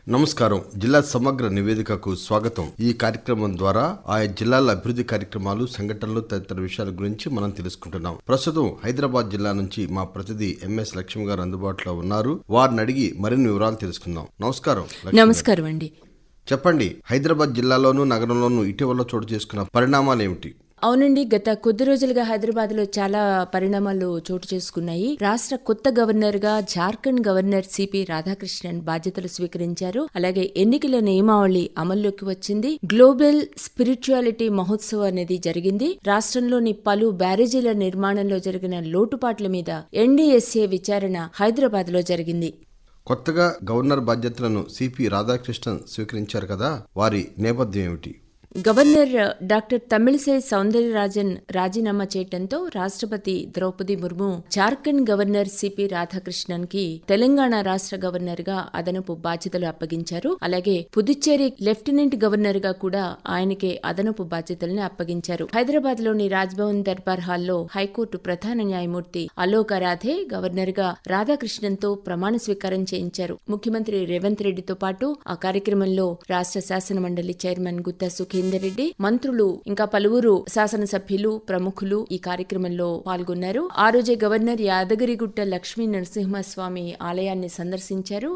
నమస్కారం. జిల్లా సమగ్ర నివేదికకు స్వాగతం. ఈ కార్యక్రమం ద్వారా ఆయా జిల్లాల అభివృద్ధి కార్యక్రమాలు, సంఘటనలు తదితర విషయాల గురించి మనం తెలుసుకుంటున్నాం. ప్రస్తుతం హైదరాబాద్ జిల్లా నుంచి మా ప్రతినిధి ఎంఎస్ లక్ష్మి గారు అందుబాటులో ఉన్నారు. వారిని అడిగి మరిన్ని వివరాలు తెలుసుకుందాం. నమస్కారం. నమస్కారం అండి. చెప్పండి, హైదరాబాద్ జిల్లాలోను నగరంలోను ఇటీవల చోటు చేసుకున్న పరిణామాలు ఏమిటి? అవునండి, గత కొద్ది రోజులుగా హైదరాబాద్ లో చాలా పరిణామాలు చోటు చేసుకున్నాయి. రాష్ట్ర కొత్త గవర్నర్ గా జార్ఖండ్ గవర్నర్ సిపి రాధాకృష్ణన్ బాధ్యతలు స్వీకరించారు. అలాగే ఎన్నికల నియమావళి అమల్లోకి వచ్చింది. గ్లోబల్ స్పిరిచువాలిటీ మహోత్సవ్ అనేది జరిగింది. రాష్ట్రంలోని పలు బ్యారేజీల నిర్మాణంలో జరిగిన లోటుపాట్ల మీద ఎన్డీఎస్ఏ విచారణ హైదరాబాద్ లో జరిగింది. కొత్తగా గవర్నర్ బాధ్యతలను సిపి రాధాకృష్ణన్ స్వీకరించారు కదా, వారి నేపథ్యం ఏమిటి? గవర్నర్ డాక్టర్ తమిళిసై సౌందరరాజన్ రాజీనామా చేయడంతో రాష్ట్రపతి ద్రౌపది ముర్ము జార్ఖండ్ గవర్నర్ సిపి రాధాకృష్ణన్ కి తెలంగాణ రాష్ట్ర గవర్నర్ గా అదనపు బాధ్యతలు అప్పగించారు. అలాగే పుదుచ్చేరి లెఫ్టినెంట్ గవర్నర్ గా కూడా ఆయనకే అదనపు బాధ్యతల్ని అప్పగించారు. హైదరాబాద్ లోని రాజ్భవన్ దర్బార్ హాల్లో హైకోర్టు ప్రధాన న్యాయమూర్తి అలోక్ అరాధే గవర్నర్ గా రాధాకృష్ణన్ తో ప్రమాణ స్వీకారం చేయించారు. ముఖ్యమంత్రి రేవంత్ రెడ్డితో పాటు ఆ కార్యక్రమంలో రాష్ట్ర శాసన మండలి చైర్మన్ గుత్తా సుఖేందర్ రెడ్డి, మంత్రులు, ఇంకా పలువురు శాసనసభ్యులు, ప్రముఖులు ఈ కార్యక్రమంలో పాల్గొన్నారు. ఆ రోజే గవర్నర్ యాదగిరిగుట్ట లక్ష్మీ నరసింహస్వామి ఆలయాన్ని సందర్శించారు.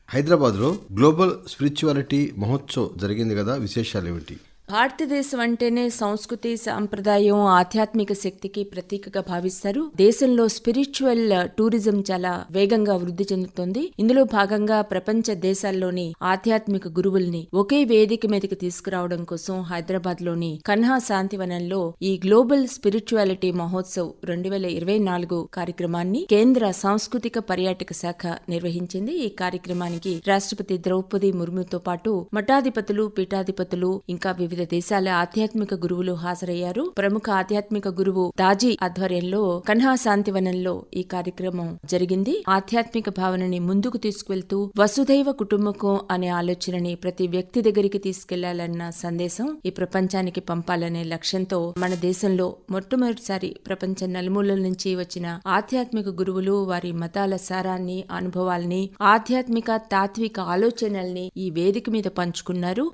హైదరాబాద్ లో గ్లోబల్ స్పిరిచువాలిటీ మహోత్సవ్ జరిగింది కదా, విశేషాలు ఏమిటి? భారతదేశం అంటేనే సంస్కృతి, సాంప్రదాయం, ఆధ్యాత్మిక శక్తికి ప్రతీకగా భావిస్తారు. దేశంలో స్పిరిచువల్ టూరిజం చాలా వేగంగా వృద్ధి చెందుతోంది. ఇందులో భాగంగా ప్రపంచ దేశాల్లోని ఆధ్యాత్మిక గురువుల్ని ఒకే వేదిక మీదకి తీసుకురావడం కోసం హైదరాబాద్ లోని కన్హా శాంతివనంలో ఈ గ్లోబల్ స్పిరిచువాలిటీ మహోత్సవ్ 2024 కార్యక్రమాన్ని కేంద్ర సాంస్కృతిక పర్యాటక శాఖ నిర్వహించింది. ఈ కార్యక్రమానికి రాష్ట్రపతి ద్రౌపది ముర్ముతో పాటు మఠాధిపతులు, పీఠాధిపతులు, ఇంకా వివిధ దేశాల ఆధ్యాత్మిక గురువులు హాజరయ్యారు. ప్రముఖ ఆధ్యాత్మిక గురువు దాజీ ఆధ్వర్యంలో కన్హా శాంతివనంలో ఈ కార్యక్రమం జరిగింది. ఆధ్యాత్మిక భావనని ముందుకు తీసుకువెళ్తూ వసుధైవ కుటుంబకం అనే ఆలోచనని ప్రతి వ్యక్తి దగ్గరికి తీసుకెళ్లాలన్న సందేశం ఈ ప్రపంచానికి పంపాలనే లక్ష్యంతో మన దేశంలో మొట్టమొదటిసారి ప్రపంచ నలుమూలల నుంచి వచ్చిన ఆధ్యాత్మిక గురువులు వారి మతాల సారాన్ని, అనుభవాల్ని, ఆధ్యాత్మిక తాత్విక ఆలోచనల్ని ఈ వేదిక మీద పంచుకున్నారు.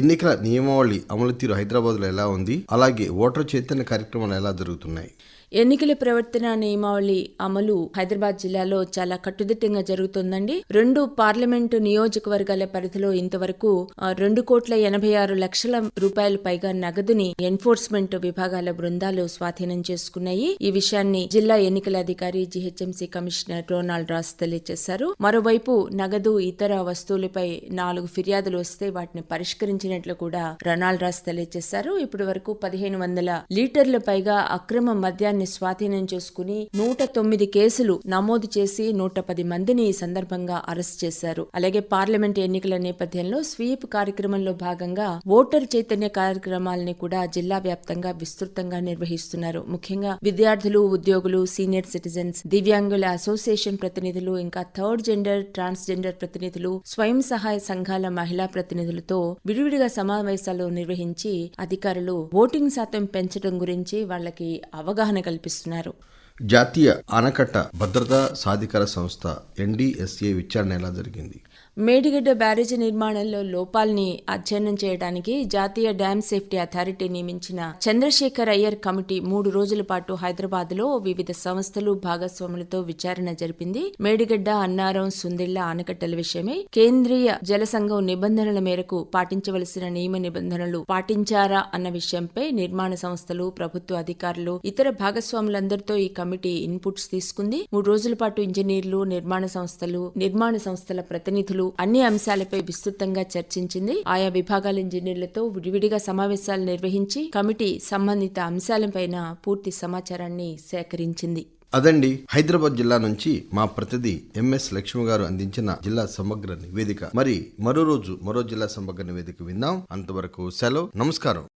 ఎన్నికల నియమావళి అమలు తీరు హైదరాబాద్ లో ఎలా ఉంది? అలాగే ఓటర్ చైతన్య కార్యక్రమాలు ఎలా జరుగుతున్నాయి? ఎన్నికల ప్రవర్తన నియమావళి అమలు హైదరాబాద్ జిల్లాలో చాలా కట్టుదిట్టంగా జరుగుతోందండి. 2 పార్లమెంటు నియోజకవర్గాల పరిధిలో ఇంతవరకు 2,86,00,000 రూపాయలు పైగా నగదుని ఎన్ఫోర్స్మెంట్ విభాగాల బృందాలు స్వాధీనం చేసుకున్నాయి. ఈ విషయాన్ని జిల్లా ఎన్నికల అధికారి జీహెచ్ఎంసీ కమిషనర్ రొనాల్డ్ రాస్ తెలియజేశారు. మరోవైపు నగదు, ఇతర వస్తువులపై 4 ఫిర్యాదులు వస్తే వాటిని పరిష్కరించినట్లు కూడా రొనాల్డ్ రాస్ తెలియజేశారు. ఇప్పటి వరకు 1,500 లీటర్ల పైగా అక్రమ మద్యాన్ని స్వాధీనం చేసుకుని 109 కేసులు నమోదు చేసి 110 మందిని ఈ సందర్భంగా అరెస్ట్ చేశారు. అలాగే పార్లమెంట్ ఎన్నికల నేపథ్యంలో స్వీప్ కార్యక్రమంలో భాగంగా ఓటర్ చైతన్య కార్యక్రమాలని కూడా జిల్లా వ్యాప్తంగా విస్తృతంగా నిర్వహిస్తున్నారు. ముఖ్యంగా విద్యార్థులు, ఉద్యోగులు, సీనియర్ సిటిజన్స్, దివ్యాంగుల అసోసియేషన్ ప్రతినిధులు, ఇంకా థర్డ్ జెండర్, ట్రాన్స్జెండర్ ప్రతినిధులు, స్వయం సహాయ సంఘాల మహిళా ప్రతినిధులతో విడివిడిగా సమావేశాలు నిర్వహించి అధికారులు ఓటింగ్ శాతం పెంచడం గురించి వాళ్ళకి అవగాహన కల్పిస్తున్నారు. జాతీయ ఆనకట్ట భద్రతా సాధికార సంస్థ ఎన్డీఎస్ఏ విచారణ ఎలా జరిగింది? మేడిగడ్డ బ్యారేజీ నిర్మాణంలో లోపాల్ని అధ్యయనం చేయడానికి జాతీయ డ్యామ్ సేఫ్టీ అథారిటీ నియమించిన చంద్రశేఖర్ అయ్యర్ కమిటీ 3 రోజుల పాటు హైదరాబాద్ లో వివిధ సంస్థలు, భాగస్వాములతో విచారణ జరిపింది. మేడిగడ్డ, అన్నారం, సుందిళ్ల ఆనకట్టల విషయమై కేంద్రీయ జల సంఘం నిబంధనల మేరకు పాటించవలసిన నియమ నిబంధనలు పాటించారా అన్న విషయంపై నిర్మాణ సంస్థలు, ప్రభుత్వ అధికారులు, ఇతర భాగస్వాములందరితో ఈ కమిటీ ఇన్పుట్స్ తీసుకుంది. 3 రోజుల పాటు ఇంజనీర్లు, నిర్మాణ సంస్థల ప్రతినిధులు అన్ని అంశాలపై విస్తృతంగా చర్చించింది. ఆయా విభాగాల ఇంజనీర్లతో విడివిడిగా సమావేశాలు నిర్వహించి కమిటీ సంబంధిత అంశాలపైన పూర్తి సమాచారాన్ని సేకరించింది. అదండి, హైదరాబాద్ జిల్లా నుంచి మా ప్రతినిధి ఎంఎస్ లక్ష్మి గారు అందించిన జిల్లా సమగ్ర నివేదిక. మరి మరో రోజు మరో జిల్లా సమగ్ర నివేదిక విందాం. అంతవరకు సెలవు. నమస్కారం.